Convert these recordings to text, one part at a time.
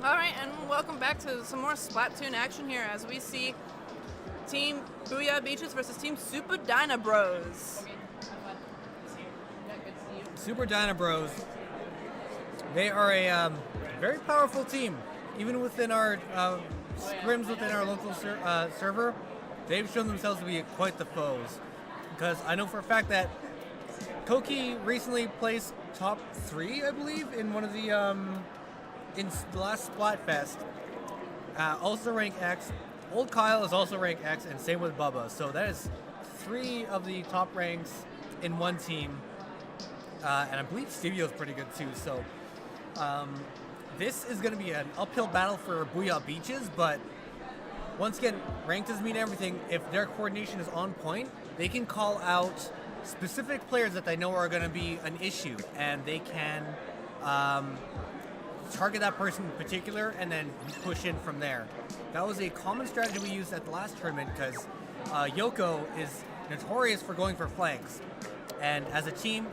Alright, and welcome back to some more Splatoon action here as we see Team Booyah Beaches versus Team Super Dyna Bros. Super Dyna Bros. They are a very powerful team. Even within our scrims within our local server, they've shown themselves to be quite the foes. Because I know for a fact that Koki recently placed top 3, I believe, in one of the in the last Splatfest. Also rank X. Old Kyle is also rank X, and same with Bubba. So that is 3 of the top ranks in one team. And I believe Stevio is pretty good too. So this is going to be an uphill battle for Booyah Beaches, but once again, ranked doesn't mean everything. If their coordination is on point, they can call out specific players that they know are going to be an issue, and they can target that person in particular and then push in from there. That was a common strategy we used at the last tournament because Yoko is notorious for going for flanks. And as a team,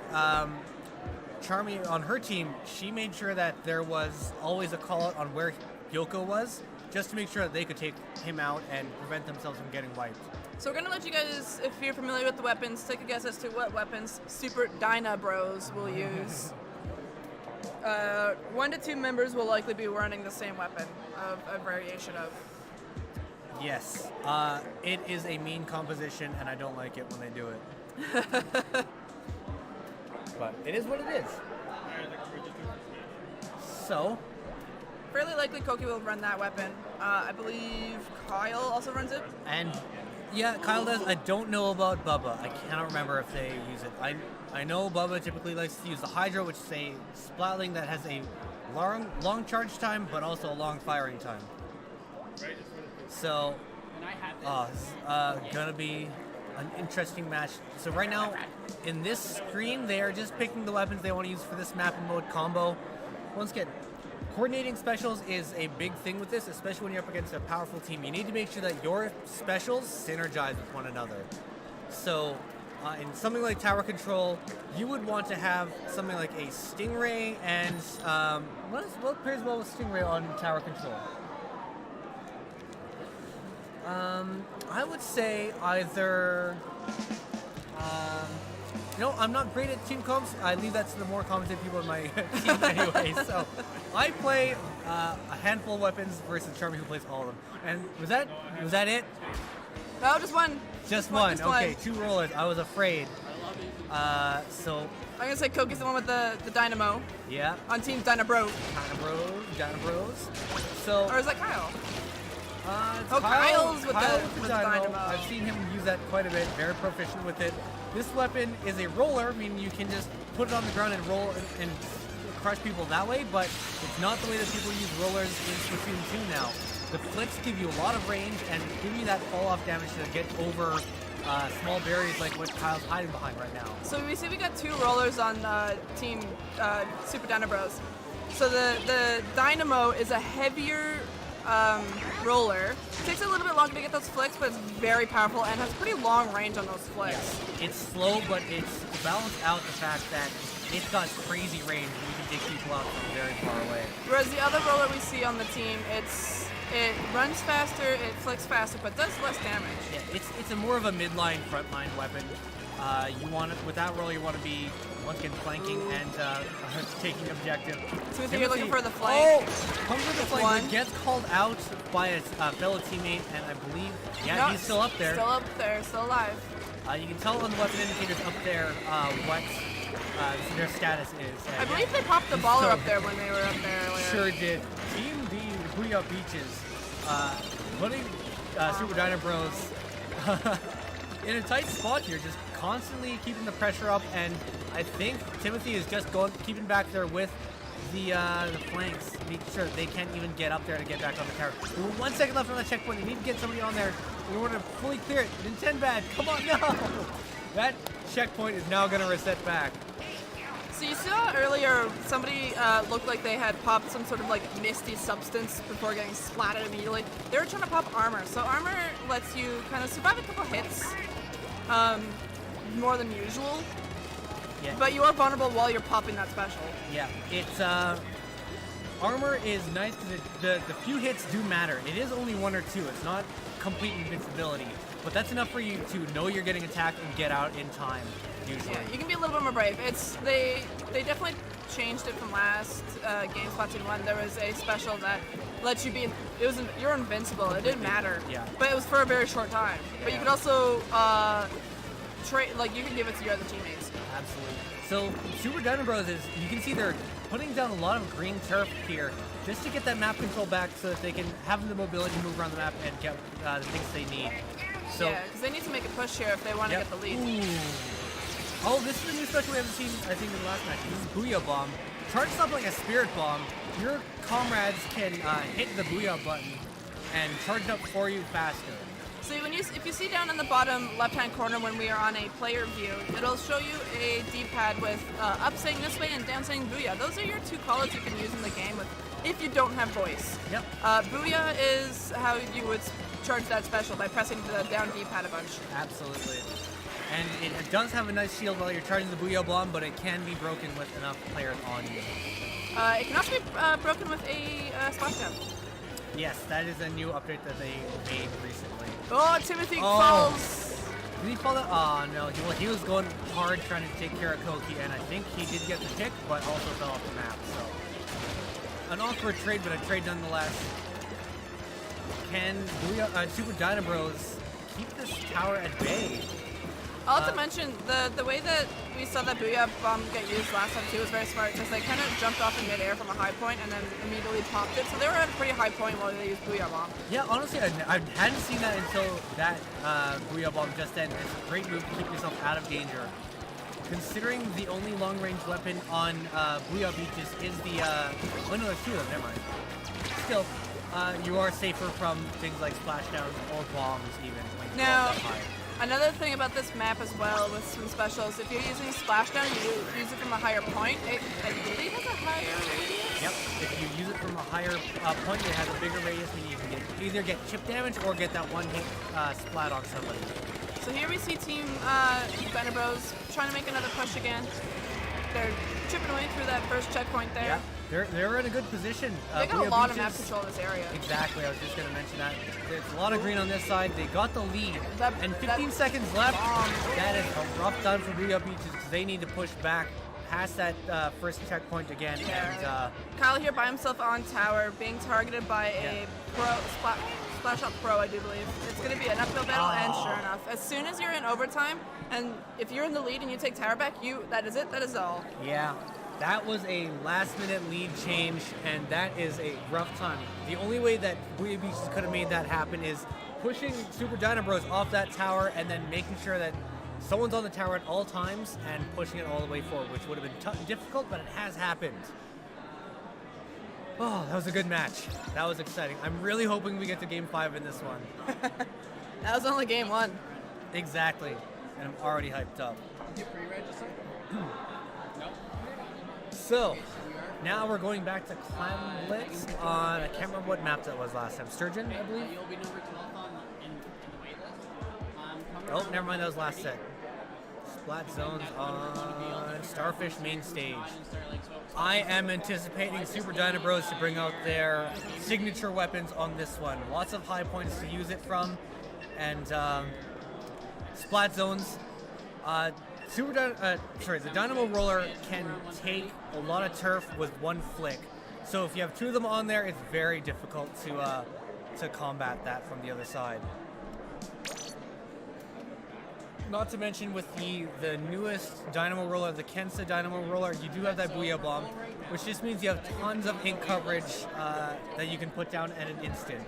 Charmy on her team, she made sure that there was always a call out on where Yoko was, just to make sure that they could take him out and prevent themselves from getting wiped. So we're going to let you guys, if you're familiar with the weapons, take a guess as to what weapons Super Dyna Bros will use. 1 to 2 members will likely be running the same weapon, of a variation of. Yes, it is a mean composition, and I don't like it when they do it. But it is what it is. So, fairly likely Koki will run that weapon. I believe Kyle also runs it. And yeah, Kyle does. I don't know about Bubba. I cannot remember if they use it. I know Bubba typically likes to use the Hydra, which is a splatling that has a long charge time, but also a long firing time. So, this is gonna be an interesting match. So right now, in this screen, they are just picking the weapons they want to use for this map and mode combo. Once again, coordinating specials is a big thing with this, especially when you're up against a powerful team. You need to make sure that your specials synergize with one another. So, in something like tower control, you would want to have something like a Stingray and what pairs well with Stingray on tower control? I would say either. I'm not great at team comps. I leave that to the more competent people in my team anyway. So I play a handful of weapons versus Charmy, who plays all of them. And was that it? No, just one. Just one. Okay, 2 rollers. I was afraid. So I'm gonna say Koki's the one with the Dynamo. Yeah. On Team Dyna Bro. Dyna Bros. So. Or is that Kyle? Kyle's with the Dynamo. I've seen him use that quite a bit. Very proficient with it. This weapon is a roller, meaning you can just put it on the ground and roll and crush people that way, but it's not the way that people use rollers in Splatoon 2 now. The flicks give you a lot of range and give you that fall-off damage to get over small barriers like what Kyle's hiding behind right now. So we see we got 2 rollers on Team Super Dyna Bros. So the Dynamo is a heavier roller. It takes a little bit longer to get those flicks, but it's very powerful and has pretty long range on those flicks. Yes. It's slow, but it's balanced out the fact that it's got crazy range and you can take people out from very far away. Whereas the other roller we see on the team, it runs faster, it flicks faster, but does less damage. Yeah, it's a more of a midline, frontline weapon. You want it with that roller. You want to be once again flanking and taking objective. So you're looking for the flank. Comes with the flank, but gets called out by a fellow teammate, and I believe he's still up there. Still up there, still alive. You can tell on the weapon indicators up there what their status is. I believe they popped the baller up there when they were up there earlier. Sure did. Team D, Booyah Beaches, putting Super Dyna Bros in a tight spot here, just constantly keeping the pressure up, and I think Timothy is just keeping back there with the flanks, making sure that they can't even get up there to get back on the tower. There were 1 second left on the checkpoint. You need to get somebody on there in order to fully clear it. Nintendo bad, come on, no! That checkpoint is now going to reset back. So you saw earlier somebody looked like they had popped some sort of like misty substance before getting splatted immediately. They were trying to pop armor. So armor lets you kind of survive a couple hits more than usual. Yeah. But you are vulnerable while you're popping that special. Yeah, it's armor is nice because the few hits do matter. It is only 1 or 2. It's not complete invincibility, but that's enough for you to know you're getting attacked and get out in time. Usually, Yeah, you can be a little bit more brave. They definitely changed it from last game, Splatoon 1. There was a special that lets you be. You're invincible. It didn't matter. Yeah. But it was for a very short time. But you Yeah. could also trade. Like you can give it to your other teammates. Absolutely. So Super Dyna Bros is, you can see they're putting down a lot of green turf here just to get that map control back so that they can have the mobility to move around the map and get the things they need. So, Yeah, because they need to make a push here if they want to yep. get the lead. Ooh. Oh, this is a new special we haven't seen, I think, in the last match. This is Booyah Bomb. Charges up like a Spirit Bomb. Your comrades can hit the Booyah button and charge it up for you faster. So if you see down in the bottom left-hand corner when we are on a player view, it'll show you a D-pad with up saying this way and down saying Booyah. Those are your two callouts you can use in the game if you don't have voice. Yep. Booyah is how you would charge that special, by pressing the down D-pad a bunch. Absolutely. And it does have a nice shield while you're charging the Booyah Bomb, but it can be broken with enough players on you. It can also be broken with a splashdown. Yes, that is a new update that they made recently. Oh, Timothy falls! Did he fall down? Oh no, he was going hard trying to take care of Koki, and I think he did get the pick, but also fell off the map, so. An awkward trade, but a trade nonetheless. Can Super Dyna Bros keep this tower at bay? I'll have to mention, the way that we saw that Booyah Bomb get used last time too was very smart, because they kind of jumped off in midair from a high point and then immediately popped it, so they were at a pretty high point while they used Booyah Bomb. Yeah, honestly, I hadn't seen that until that Booyah Bomb just then. It's a great move to keep yourself out of danger. Considering the only long-range weapon on Booyah Beaches is the... oh no, there's two of them, never mind. Still, you are safer from things like splashdowns or bombs even when you go Now, up that high. another thing about this map as well with some specials, if you're using splashdown, you use it from a higher point. It, I believe, has a higher radius. Yep, if you use it from a higher point, it has a bigger radius, meaning you can either get chip damage or get that one hit splat on somebody. So here we see Team Dyna Bros trying to make another push again. They're chipping away through that first checkpoint there. Yeah, they're in a good position. They got a Booyah lot of Beaches- map control in this area. Exactly, I was just going to mention that. There's a lot of green on this side. They got the lead. That- And 15 seconds left. That is a rough time for Booyah Beaches because they need to push back past that first checkpoint again. Yeah. And Kyle here by himself on tower, being targeted by a Splash Up Pro, I do believe. It's going to be an uphill battle, and sure enough, as soon as you're in overtime, and if you're in the lead and you take tower back, that is it, that is all. yeah, that was a last-minute lead change, and that is a rough time. The only way that Booyah Beaches could have made that happen is pushing Super Dyna Bros off that tower and then making sure that someone's on the tower at all times and pushing it all the way forward, which would have been difficult, but it has happened. Oh, that was a good match. That was exciting. I'm really hoping we get to Game 5 in this one. That was only game one. Exactly. And I'm already hyped up. You pre-register? So, now we're going back to Clan Blitz on, I can't remember what map that was last time. Sturgeon, I believe? You'll be number 12 in the waitlist. Oh, never mind, that was last set. Splat zones on Starfish main stage. I am anticipating Super Dyna Bros to bring out their signature weapons on this one. Lots of high points to use it from, and splat zones. The Dynamo Roller can take a lot of turf with one flick. So if you have two of them on there, it's very difficult to combat that from the other side. Not to mention with the newest Dynamo Roller, the Kensa Dynamo Roller, you do have that Booyah Bomb, which just means you have tons of ink coverage that you can put down at an instant.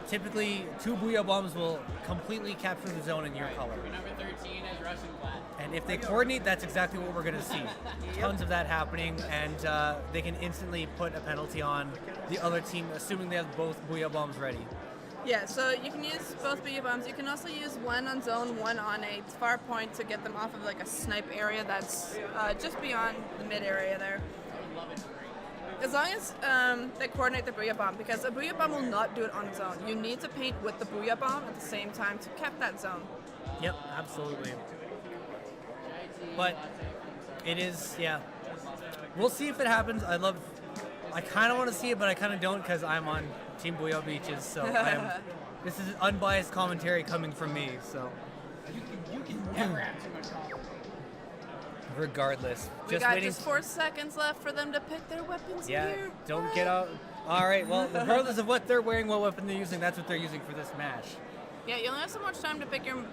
Typically, 2 Booyah Bombs will completely capture the zone in your color. Number 13 is Russian Flat. And if they coordinate, that's exactly what we're going to see. Tons of that happening, and they can instantly put a penalty on the other team, assuming they have both Booyah Bombs ready. Yeah, so you can use both Booyah Bombs. You can also use one on zone, one on a far point to get them off of like a snipe area that's just beyond the mid area there. As long as they coordinate the Booyah Bomb, because a Booyah Bomb will not do it on its own. You need to paint with the Booyah Bomb at the same time to cap that zone. Yep, absolutely. But it is, yeah. We'll see if it happens. I kind of want to see it, but I kind of don't because I'm on Team Booyah Beaches. So this is unbiased commentary coming from me. So You can never have too much confidence. regardless, We just got waiting. just 4 seconds left for them to pick their weapons Yeah, here. don't get out. All right, well, regardless of what they're wearing, what weapon they're using, that's what they're using for this match. Yeah, you only have so much time to pick your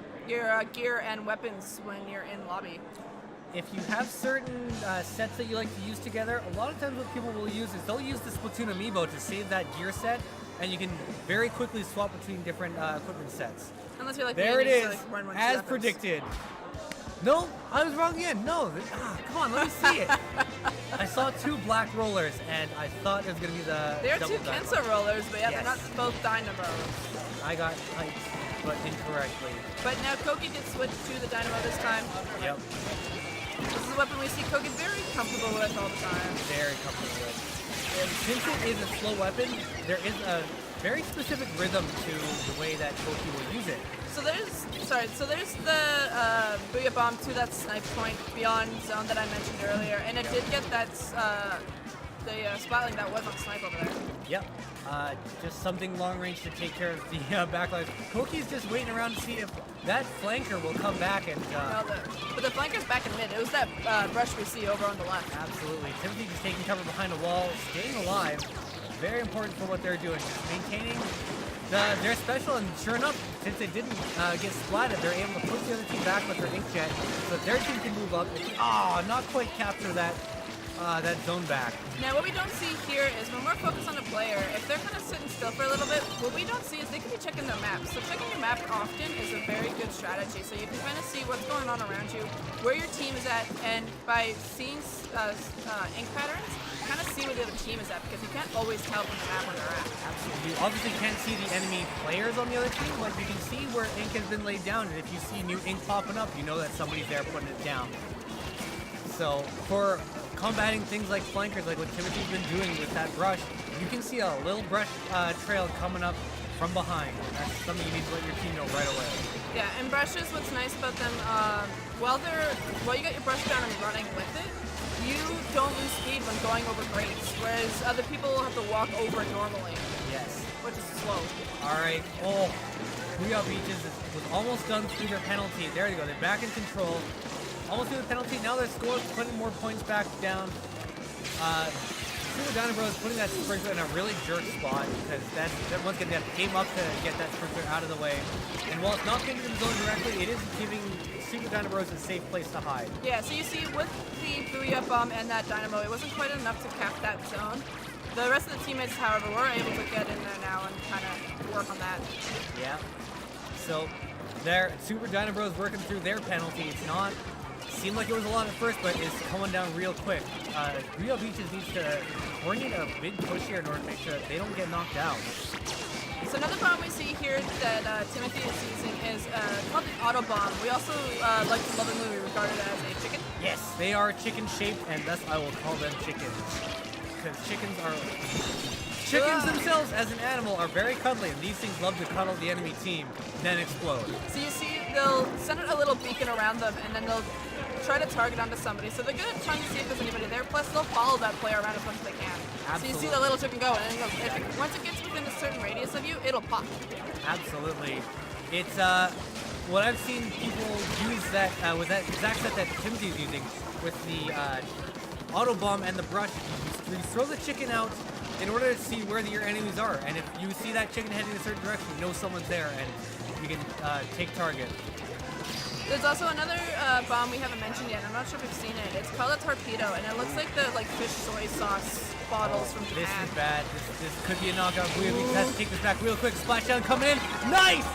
gear and weapons when you're in lobby. If you have certain sets that you like to use together, a lot of times what people will use is they'll use the Splatoon amiibo to save that gear set, and you can very quickly swap between different equipment sets. Unless you're like There me it and you is, just, like, run as weapons. predicted. No, I was wrong again. No, come on, let me see it. I saw 2 black rollers, and I thought it was going to be the They're double 2 Dyna. Kensa rollers, but yeah, Yes. they're not both Dynamos. I got hyped, but incorrectly. But now Koki did switch to the Dynamo this time. Yep, This is a weapon we see Koki very comfortable with all the time. very comfortable with. And since it is a slow weapon, there is a very specific rhythm to the way that Koki will use it. So there's the Booyah Bomb to that snipe point beyond zone that I mentioned earlier, and it did get that the spotlight that was on snipe over there. Yep. Just something long range to take care of the backline. Koki's just waiting around to see if that flanker will come back and. But the flanker's back in mid. It was that brush we see over on the left. Absolutely. Timothy just taking cover behind a wall, staying alive. Very important for what they're doing. Just maintaining their special, and sure enough, since they didn't get splatted, they're able to push the other team back with their inkjet so that their team can move up. Not quite capture that zone back. Now, what we don't see here is when we're focused on a player, if they're kind of sitting still for a little bit, what we don't see is they can be checking their map. So checking your map often is a very good strategy. So you can kind of see what's going on around you, where your team is at, and by seeing ink patterns, kind of see where the other team is at, because you can't always tell from the map where they're at. Absolutely. You obviously can't see the enemy players on the other team, but you can see where ink has been laid down, and if you see new ink popping up, you know that somebody's there putting it down. So for combating things like flankers, like what Timothy's been doing with that brush, you can see a little brush trail coming up from behind. That's something you need to let your team know right away. Yeah, and brushes, what's nice about them, while you got your brush down and running with it, you don't lose speed when going over grates, whereas other people will have to walk over it normally, Yes. which is slow. All right. Oh, Booyah Beaches was almost done through their penalty. There you go. They're back in control. Almost through the penalty. Now they're scoring, putting more points back down. Dyna Bros putting that sprinkler in a really jerk spot, because that once again, they have to aim up to get that sprinkler out of the way. And while it's not getting to the zone directly, it is giving Super Dyna Bros a safe place to hide. Yeah, so you see with the Booyah Bomb and that Dynamo, it wasn't quite enough to cap that zone. The rest of the teammates, however, were able to get in there now and kind of work on that. Yeah. So there, Super Dyna Bros working through their penalty. It's not. Seemed like it was a lot at first, but it's coming down real quick. Booyah Beaches needs to coordinate a big push here in order to make sure that they don't get knocked out. So another bomb we see here that Timothy is using is called the Auto Bomb. We also like to lovingly regard it as a chicken. Yes, they are chicken shaped, and thus I will call them chickens. Because chickens themselves as an animal are very cuddly, and these things love to cuddle the enemy team, then explode. So you see, they'll send a little beacon around them, and then they'll try to target onto somebody. So they're good at trying to see if there's anybody there. Plus, they'll follow that player around as much as they can. Absolutely. So you see the little chicken go, and then once it gets within a certain radius of you, it'll pop. Absolutely. It's what I've seen people use that with that exact set that Timothy's using with the auto bomb and the brush. You throw the chicken out in order to see where your enemies are, and if you see that chicken heading in a certain direction, you know someone's there, and you can take target. There's also another bomb we haven't mentioned yet. I'm not sure if we've seen it. It's called a torpedo, and it looks like the fish soy sauce bottles from This Japan. is bad. This could be a knockout. Booyah Beaches has to take this back real quick. Splashdown coming in. Nice!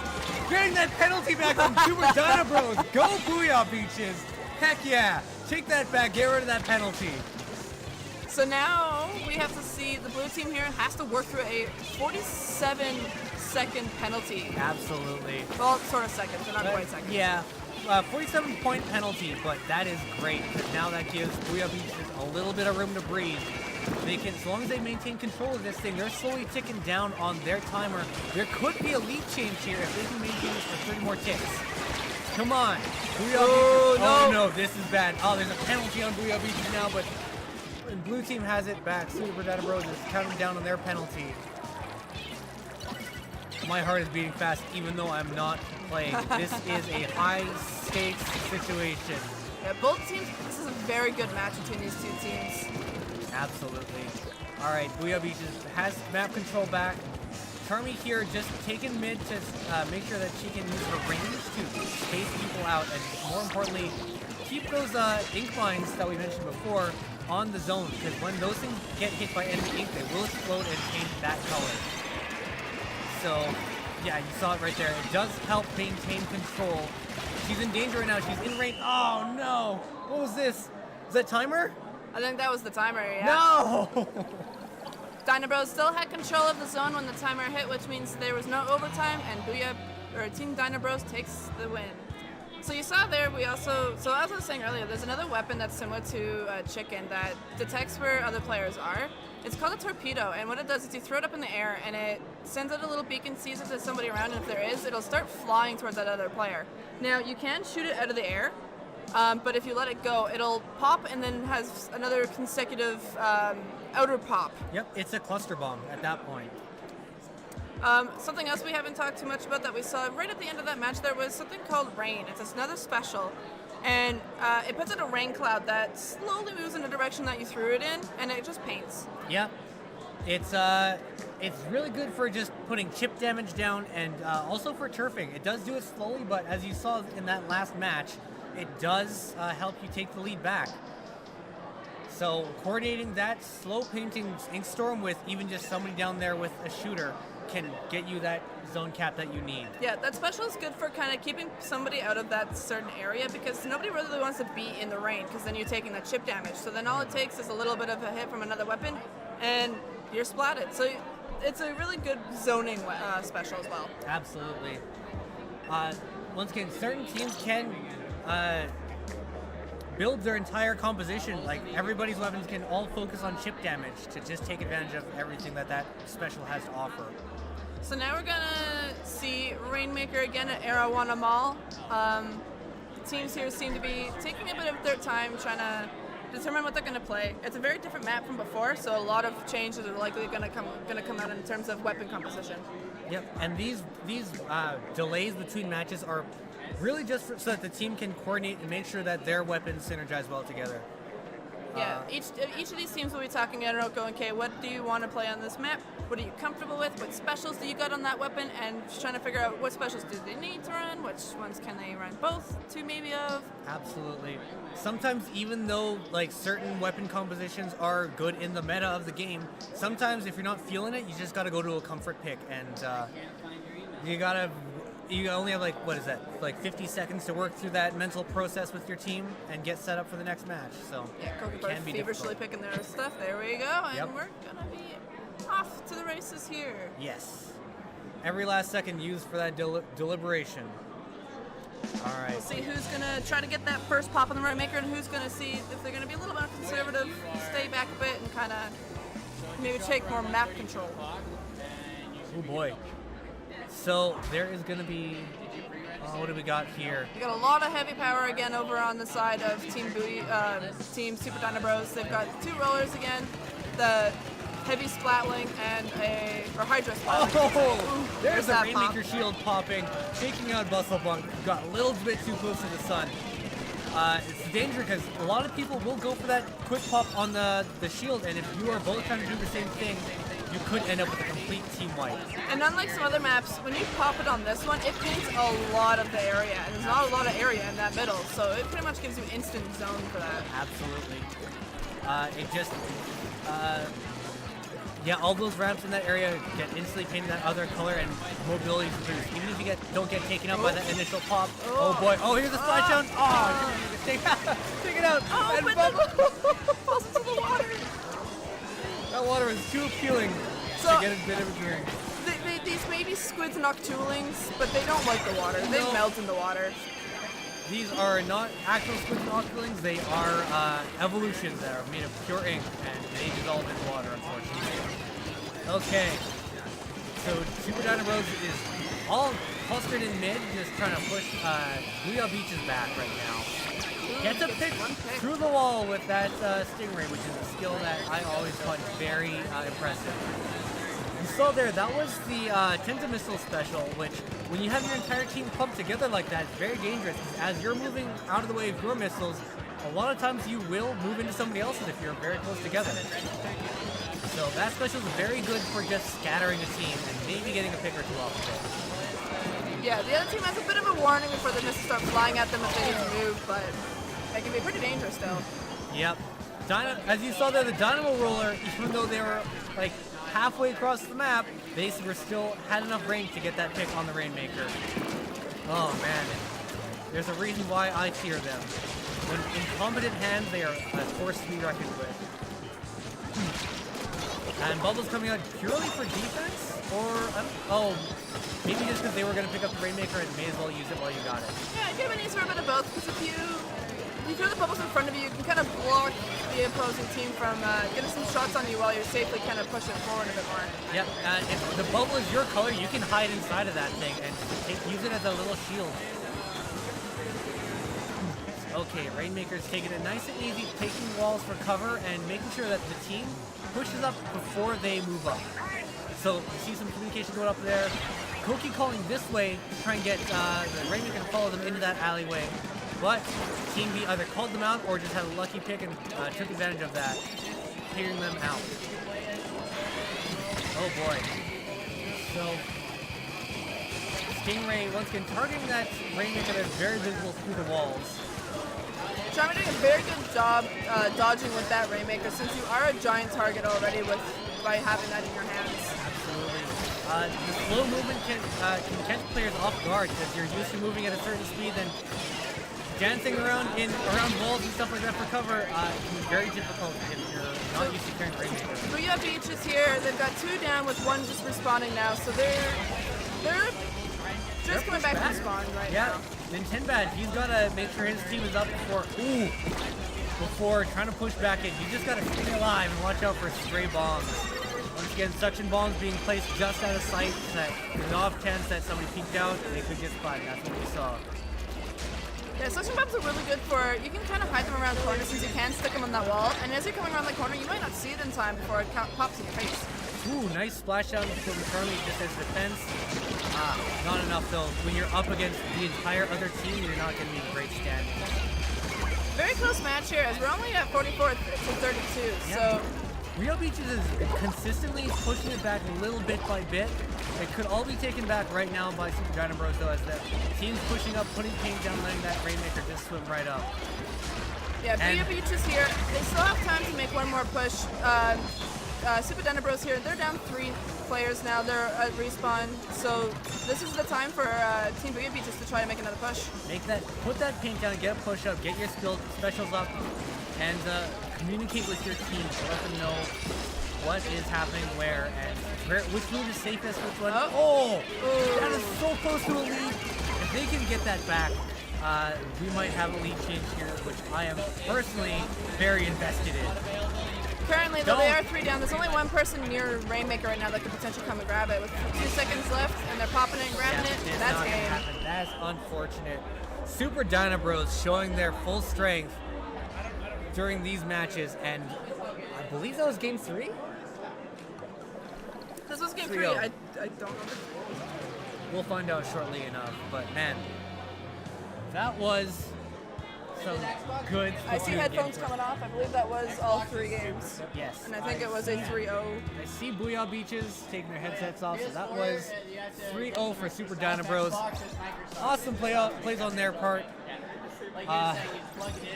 Getting that penalty back on Super Dyna Bros. Go Booyah Beaches. Heck yeah. Take that back. Get rid of that penalty. So now we have to see the blue team here has to work through a 47-second penalty. Absolutely. Well, sort of seconds, but not quite seconds. Yeah. 47-point penalty, but that is great, because now that gives Booyah Beaches a little bit of room to breathe. They can, as long as they maintain control of this thing, they're slowly ticking down on their timer. There could be a lead change here if they can maintain this for 30 more ticks. Come on. Booyah Beaches. No. Oh no, this is bad. Oh, there's a penalty on Booyah Beaches now, but and blue team has it back. Super Dyna Bros is counting down on their penalty. My heart is beating fast, even though I'm not playing. This is a high-stakes situation. Yeah, both teams, this is a very good match between these two teams. Absolutely. All right, Booyah Beaches has map control back. Charmy here just taking mid to make sure that she can use her range to space people out and, more importantly, keep those ink mines that we mentioned before on the zone, because when those things get hit by enemy ink, they will explode and change that color. So, yeah, you saw it right there. It does help maintain control. She's in danger right now. She's in range. Oh, no. What was this? Was that timer? I think that was the timer, yeah. No! Dyna Bros still had control of the zone when the timer hit, which means there was no overtime, and Booyah, or Team Dyna Bros takes the win. So you saw there, we also, so as I was saying earlier, there's another weapon that's similar to chicken that detects where other players are. It's called a torpedo, and what it does is you throw it up in the air, and it sends out a little beacon, sees if there's somebody around, and if there is, it'll start flying towards that other player. Now, you can shoot it out of the air, but if you let it go, it'll pop and then has another consecutive outer pop. Yep, it's a cluster bomb at that point. Something else we haven't talked too much about that we saw right at the end of that match, there was something called rain. It's another special, and it puts out a rain cloud that slowly moves in the direction that you threw it in, and it just paints. Yep, it's really good for just putting chip damage down, and also for turfing. It does do it slowly, but as you saw in that last match, it does help you take the lead back. So coordinating that slow painting ink storm with even just somebody down there with a shooter can get you that zone cap that you need. Yeah, that special is good for kind of keeping somebody out of that certain area, because nobody really wants to be in the rain, because then you're taking that chip damage. So then all it takes is a little bit of a hit from another weapon, and you're splatted. So it's a really good zoning special as well. Absolutely. Once again, certain teams can build their entire composition, like everybody's weapons can all focus on chip damage to just take advantage of everything that special has to offer. So now we're gonna see Rainmaker again at Arawana Mall. The teams here seem to be taking a bit of their time trying to determine what they're gonna play. It's a very different map from before, so a lot of changes are likely gonna come out in terms of weapon composition. Yep, and these delays between matches are really just so that the team can coordinate and make sure that their weapons synergize well together. Yeah, each of these teams will be talking about going, okay, what do you want to play on this map? What are you comfortable with? What specials do you got on that weapon? And just trying to figure out what specials do they need to run, which ones can they run both, two maybe of. Absolutely. Sometimes even though like certain weapon compositions are good in the meta of the game, sometimes if you're not feeling it, you just got to go to a comfort pick, and you only have like, what is that, like 50 seconds to work through that mental process with your team and get set up for the next match. So yeah, it can be feverishly difficult. picking their stuff. There we go, and Yep. we're gonna be off to the races here. Yes. Every last second used for that deliberation. All right. We'll see who's gonna try to get that first pop on the Rainmaker, and who's gonna see if they're gonna be a little bit conservative, stay back a bit, and kind of maybe take more map control. Oh boy. So there is going to be, what do we got here? We got a lot of heavy power again over on the side of Team Super Dyna Bros. They've got two rollers again, the heavy splatling and or Hydra splatling. Oh, there's a that Rainmaker pop. shield popping, taking out Bustlebunk. Got a little bit too close to the sun. It's a danger because a lot of people will go for that quick pop on the shield, and if you are both trying to do the same thing, you could end up with a complete team wipe. And unlike some other maps, when you pop it on this one, it paints a lot of the area, and there's not a lot of area in that middle, so it pretty much gives you instant zone for that. Absolutely. It just, yeah, all those ramps in that area get instantly painted that other color, and mobility is reduced. Even if you don't get taken out by that initial pop. Oh boy! Oh, here's the splashdown! Oh, take it out! Oh, and but bubble. falls into the water. That water is too appealing So- to get a bit of a drink. These may be squids noctulings, but they don't like the water. They No. melt in the water. These are not actual squid inoculings, they are evolutions that are made of pure ink, and they dissolve in water, unfortunately. Okay, so Super Dyna Bros is all clustered in mid, just trying to push Booyah Beaches back right now. Gets a pick one pick. through the wall with that Stingray, which is a skill that I always find very impressive. You saw there, that was the Tenta Missile special, which when you have your entire team clumped together like that, it's very dangerous. As you're moving out of the way of your missiles, a lot of times you will move into somebody else's if you're very close together. So that special is very good for just scattering a team and maybe getting a pick or two off of it. Yeah, the other team has a bit of a warning before the missiles start flying at them if they need to move, but it can be pretty dangerous still. Yep. As you saw there, the Dynamo Roller, even though they were like halfway across the map, they were still had enough range to get that pick on the Rainmaker. Oh man, there's a reason why I fear them. When in competent hands, they are a force to be reckoned with. And Bubble's coming out purely for defense, or maybe just because they were going to pick up the Rainmaker and may as well use it while you got it. Yeah, it could have been easier a bit of both, because if you throw the bubbles in front of you, you can kind of block the opposing team from getting some shots on you while you're safely kind of pushing forward a bit more. Yep, if the bubble is your color, you can hide inside of that thing and use it as a little shield. Okay, Rainmaker's taking it nice and easy, taking walls for cover and making sure that the team pushes up before they move up. So you see some communication going up there. Koki calling this way to try and get the Rainmaker to follow them into that alleyway. But Team B either called them out or just had a lucky pick and took advantage of that, clearing them out. Oh boy. So Stingray once again targeting that Rainmaker that's very visible through the walls. Charmy doing a very good job dodging with that Rainmaker, since you are a giant target already by having that in your hands. Absolutely. The slow movement can catch players off guard because you're used to moving at a certain speed, then dancing around walls and stuff like that for cover can be very difficult if you're not used to carrying Rainmaker. Booyah Beach is here. They've got 2 down with 1 just respawning now, so they're just coming back from spawn right now. Nintenbad, he's got to make sure his team is up before trying to push back in. You just got to stay alive and watch out for stray bombs. Once again, suction bombs being placed just out of sight so that there's off chance that somebody peeked out and they could get spotted. That's what we saw. Yeah, suction bombs are really good for, you can kind of hide them around corners since you can stick them on that wall, and as you're coming around the corner, you might not see it in time before it pops in your face. Ooh, nice splashdown from Charlie just as defense. Not enough though. When you're up against the entire other team, you're not going to be in great standing. Very close match here, as we're only at 44 to 32, so... Real Beaches is consistently pushing it back little bit by bit. It could all be taken back right now by Super Dyna Bros though, as the team's pushing up, putting paint down, letting that Rainmaker just swim right up. Yeah, Booyah Beach is here. They still have time to make one more push. Super Dyna Bros here. They're down 3 players now. They're at respawn. So this is the time for Team Booyah Beaches to try to make another push. Put that paint down, get a push up, get your specials up, and communicate with your team to let them know what is happening where and which move is safest, which one. That is so close to a lead. If they can get that back, we might have a lead change here, which I am personally very invested in. Currently, though, they are 3 down. There's only 1 person near Rainmaker right now that could potentially come and grab it. With 2 seconds left, and they're popping it and grabbing it. That's game. That's unfortunate. Super Dyna Bros showing their full strength during these matches, and I believe that was game 3? This was game 3. I don't know. We'll find out shortly enough, but man, that was some good I see headphones coming off. I believe that was all 3 games. Yes. And I think it was a 3-0. I see Booyah Beaches taking their headsets off, so that was 3-0 for Super Dyna Bros. Awesome plays on their part.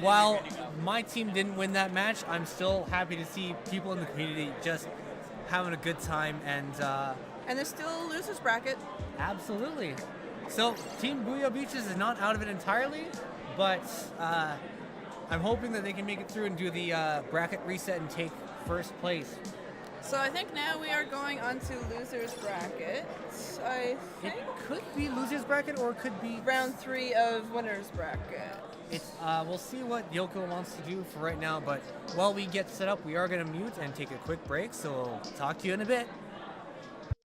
While my team didn't win that match, I'm still happy to see people in the community just having a good time, and there's still a losers bracket. Absolutely. So Team Booyah Beaches is not out of it entirely, but I'm hoping that they can make it through and do the bracket reset and take first place. So I think now we are going on to losers bracket. I think it could be losers bracket or it could be round 3 of winners bracket. It's we'll see what Yoko wants to do for right now, but while we get set up, we are going to mute and take a quick break, so we'll talk to you in a bit.